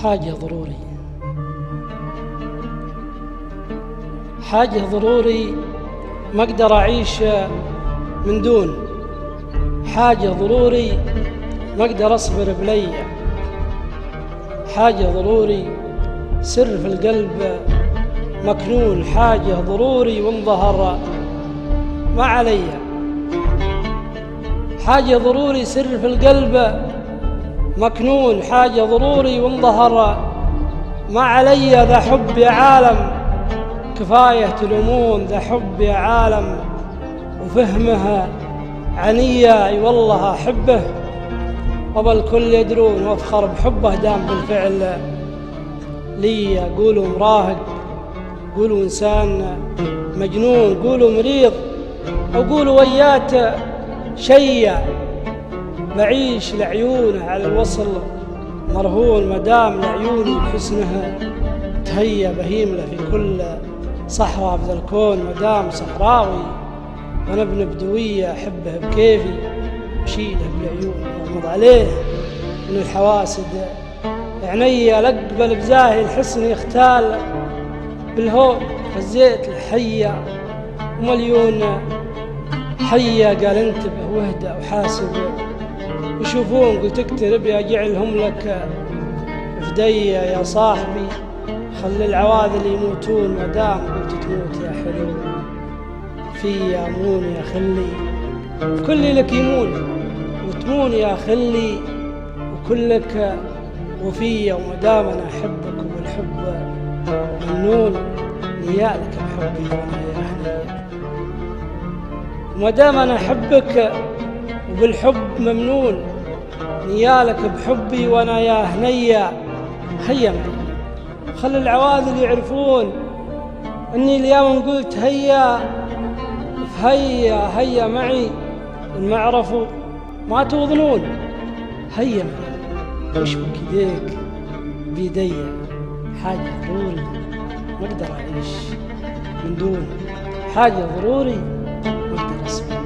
حاجة ضروري، حاجة ضروري ما أقدر أعيش من دون، حاجة ضروري ما أقدر أصبر بليا، حاجة ضروري سر في القلب مكنون، حاجة ضروري وإن ظهر ما عليا، حاجة ضروري سر في القلب مكنون، حاجة ضروري وإن ظهر ما علي. ذا حب يا عالم كفاية تلومون، ذا حب يا عالم وفهمها عنية، اي والله أحبه وبالكل يدرون، وافخر بحبه دام بالفعل لي. قولوا مراهق، قولوا إنسان مجنون، قولوا مريض، أو قولوا ويات شيء، بعيش لعيونه على الوصل مرهون، مدام لعيوني بحسنها تهيا بهيم له في كل صحراء بذا الكون، مدام صحراوي وانا ابن بدوية احبه بكيفي وشيله بالعيون واغمض عليه من الحواسد عيني، الاقبل بزاهي الحسن يختال بالهون، فزيت الحية ومليون حية قال انتبه واهدأ وحاسب وشوفون، قلت اقترب يا جعلهم لك فدية يا صاحبي، خلي العواذل يموتون مدام قلت تموت يا حلو في يامون يا خلي، وكل لك يمون وتمون يا خلي، وكلك وفية، ومدام انا احبك وبالحب ممنون، نيالك بحبي وانا يا هنية، ومدام انا احبك وبالحب ممنون، نيالك بحبي وانا يا هنية. هيا خلي العواذل يعرفون اني اليوم قلت هيا، فهيا هيا معي، ان ما عرفوا ما توظنون. هيا وش بك يديك بيدي، حاجة ضروري ما اقدر اعيش من دون، حاجة ضروري ما اقدر اصبر.